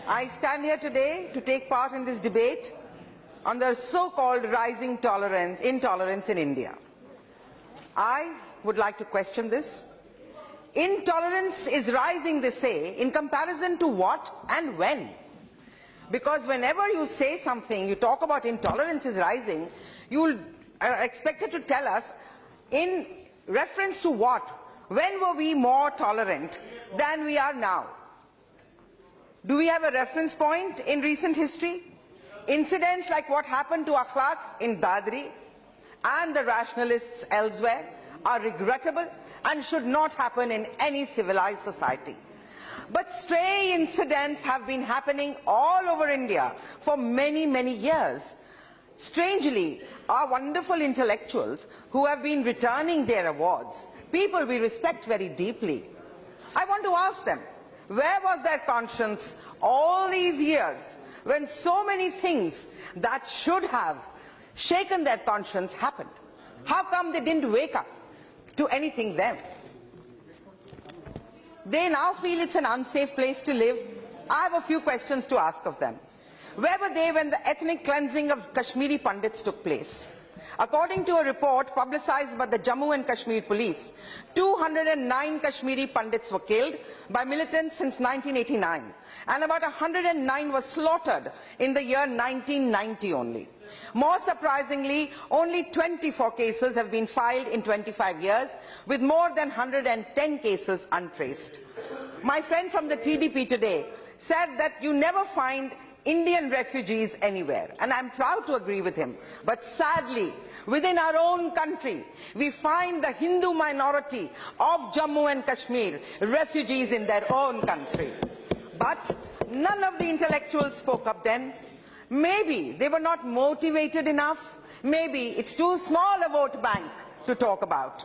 I stand here today to take part in this debate on the so-called rising intolerance in India. I would like to question this. Intolerance is rising, they say, in comparison to what and when? Because whenever you say something, you talk about intolerance is rising, you are expected to tell us in reference to what? When were we more tolerant than we are now? Do we have a reference point in recent history? Incidents like what happened to Akhlaq in Dadri and the rationalists elsewhere are regrettable and should not happen in any civilized society. But stray incidents have been happening all over India for many, many years. Strangely, our wonderful intellectuals who have been returning their awards, people we respect very deeply, I want to ask them, where was their conscience all these years when so many things that should have shaken their conscience happened? How come they didn't wake up to anything then? They now feel it's an unsafe place to live. I have a few questions to ask of them. Where were they when the ethnic cleansing of Kashmiri Pandits took place? According to a report publicized by the Jammu and Kashmir police, 209 Kashmiri Pandits were killed by militants since 1989, and about 109 were slaughtered in the year 1990 only. More surprisingly, only 24 cases have been filed in 25 years, with more than 110 cases untraced. My friend from the TDP today said that you never find Indian refugees anywhere, and I'm proud to agree with him. But sadly, within our own country, we find the Hindu minority of Jammu and Kashmir refugees in their own country. But none of the intellectuals spoke up then. Maybe they were not motivated enough. Maybe it's too small a vote bank to talk about.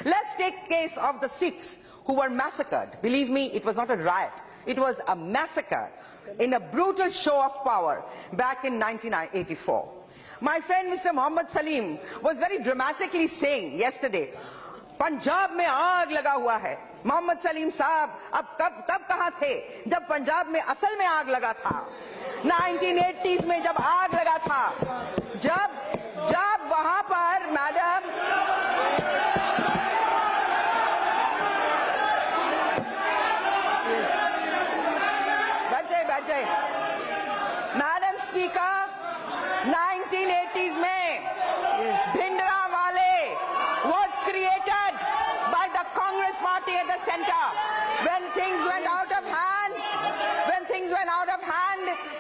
Let's take case of the Sikhs who were massacred. Believe me, it was not a riot. It was a massacre in a brutal show of power back in 1984. My friend Mr. Mohammed Salim was very dramatically saying yesterday, Punjab mein aag laga hua hai. Mohammed Salim साहब अब कब कहाँ थे जब पंजाब में असल में आग लगा था? 1980s में जब आग लगा था, जब वहाँ पर मैडम मैडम स्पीकर 1980s में Bhindranwale was created by the Congress party at the center. When things went out of hand,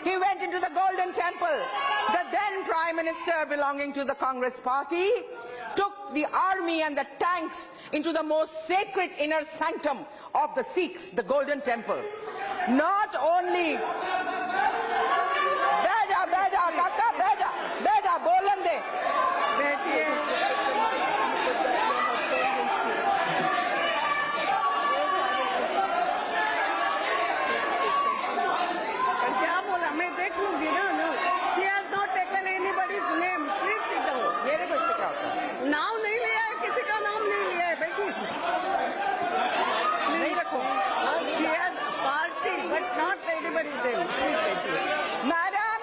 he went into the Golden Temple. The then Prime Minister belonging to the Congress party took the army and the tanks into the most sacred inner sanctum of the Sikhs, the Golden Temple. Not only बेटा बोलन दे बैठिए क्या बोला मैं देख लूंगी ना she has not taken anybody's name. Please sit down. मेरे को इससे क्या होता है? नाम नहीं लिया है, किसी का नाम नहीं लिया है, बैठिए नहीं रखो. She has party but not anybody's name. Please बैठिए. Madam,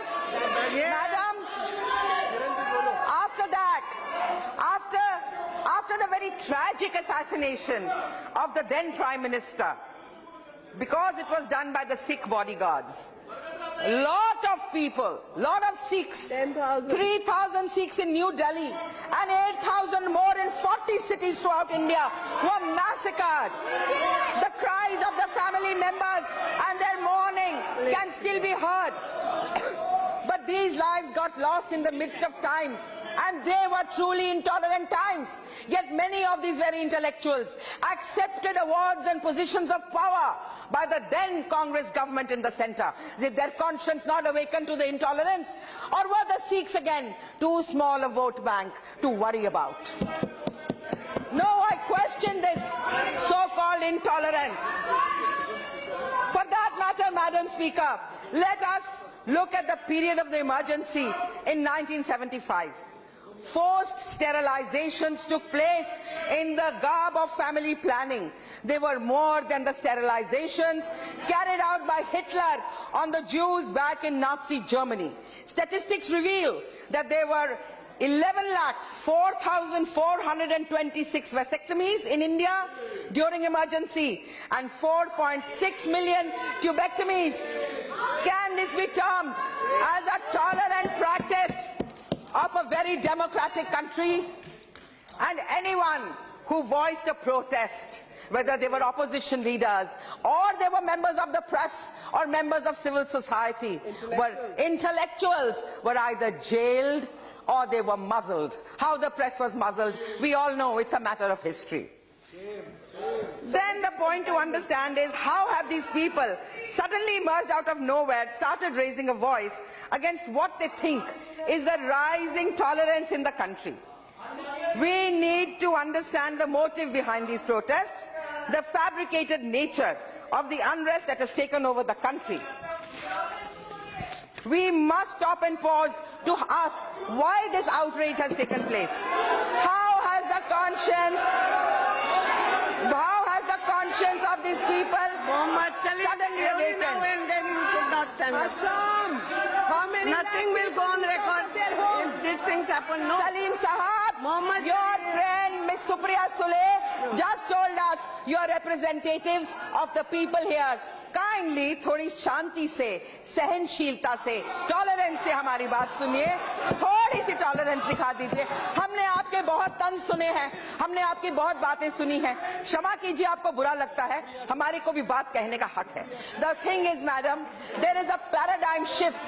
after the very tragic assassination of the then Prime Minister, because it was done by the Sikh bodyguards, lot of people, lot of Sikhs, 3,000 Sikhs in New Delhi and 8,000 more in 40 cities throughout India were massacred. The cries of the family members and their mourning can still be heard. But these lives got lost in the midst of times, and they were truly intolerant times. Yet many of these very intellectuals accepted awards and positions of power by the then Congress government in the center. Did their conscience not awaken to the intolerance? Or were the Sikhs again too small a vote bank to worry about? No, I question this so-called intolerance. For that matter, Madam Speaker, let us look at the period of the emergency in 1975. Forced sterilizations took place in the garb of family planning. They were more than the sterilizations carried out by Hitler on the Jews back in Nazi Germany. Statistics reveal that there were 11,04,426 vasectomies in India during emergency and 4.6 million tubectomies. Can this be termed as a tolerant practice of a very democratic country? And anyone who voiced a protest, whether they were opposition leaders or they were members of the press or members of civil society, intellectuals were either jailed or they were muzzled. How the press was muzzled, we all know, it's a matter of history. Then the point to understand is, how have these people suddenly emerged out of nowhere, started raising a voice against what they think is the rising tolerance in the country? We need to understand the motive behind these protests, the fabricated nature of the unrest that has taken over the country. We must stop and pause to ask why this outrage has taken place. How has the conscience of these people suddenly awakened? Now and then you should not tell us. Nothing will go on record if these things happen. No. Salim Sahab, your friend Ms. Supriya Sule just told us you are representatives of the people here. Kindly थोड़ी शांति से, सहनशीलता से, tolerance से हमारी बात सुनिए, थोड़ी सी tolerance दिखा दीजिए। हमने आपके बहुत तंज सुने हैं, हमने आपकी बहुत बातें सुनी हैं, क्षमा कीजिए आपको बुरा लगता है, हमारे को भी बात कहने का हक है। The thing is, madam, there is a paradigm shift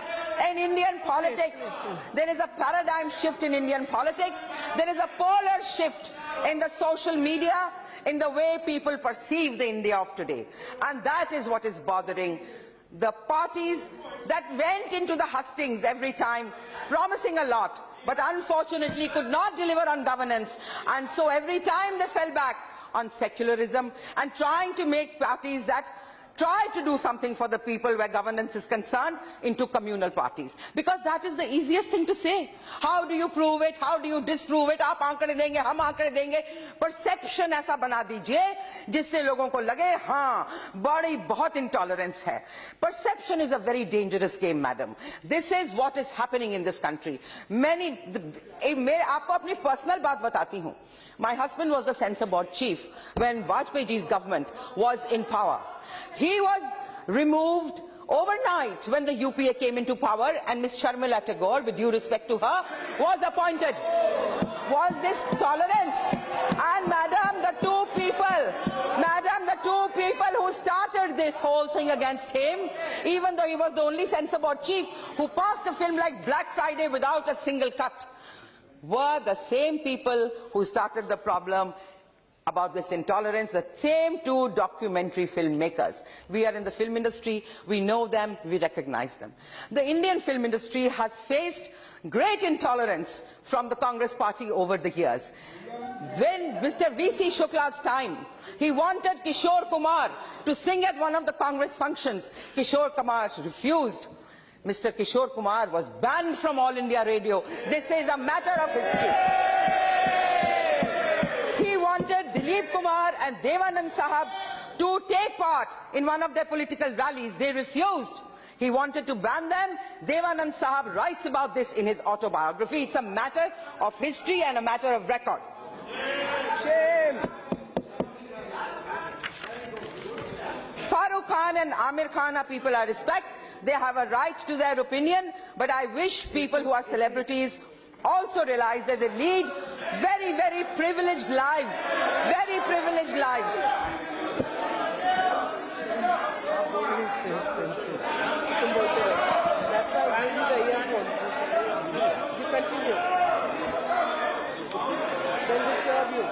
in Indian politics. There is a paradigm shift in Indian politics. There is a polar shift in the social media, in the way people perceive the India of today. And that is what is bothering the parties that went into the hustings every time, promising a lot, but unfortunately could not deliver on governance. And so every time they fell back on secularism and trying to make parties that try to do something for the people where governance is concerned into communal parties. Because that is the easiest thing to say. How do you prove it? How do you disprove it? आप आंकड़े देंगे, हम आंकड़े देंगे. Perception ऐसा बना दीजिए जिससे लोगों को लगे हाँ बड़ी बहुत intolerance है. Perception is a very dangerous game, madam. This is what is happening in this country. मैं आपको अपनी personal बात बताती हूँ. My husband was the censor board chief when Vajpayee ji's government was in power. He was removed overnight when the UPA came into power, and Ms. Sharmila Tagore, with due respect to her, was appointed. Was this tolerance? And madam, the two people who started this whole thing against him, even though he was the only censor board chief who passed a film like Black Friday without a single cut, were the same people who started the problem about this intolerance, the same two documentary filmmakers. We are in the film industry, we know them, we recognize them. The Indian film industry has faced great intolerance from the Congress party over the years. When Mr. V.C. Shukla's time, he wanted Kishore Kumar to sing at one of the Congress functions. Kishore Kumar refused. Mr. Kishore Kumar was banned from All India Radio. This is a matter of history. He wanted Dilip Kumar and Devanand Sahab to take part in one of their political rallies. They refused. He wanted to ban them. Devanand Sahab writes about this in his autobiography. It's a matter of history and a matter of record. Shame. Farooq Khan and Amir Khan are people I respect. They have a right to their opinion, but I wish people who are celebrities also realize that they lead very, very privileged lives. Very privileged lives. That's why I gave you the earphones. You continue. Then we serve you.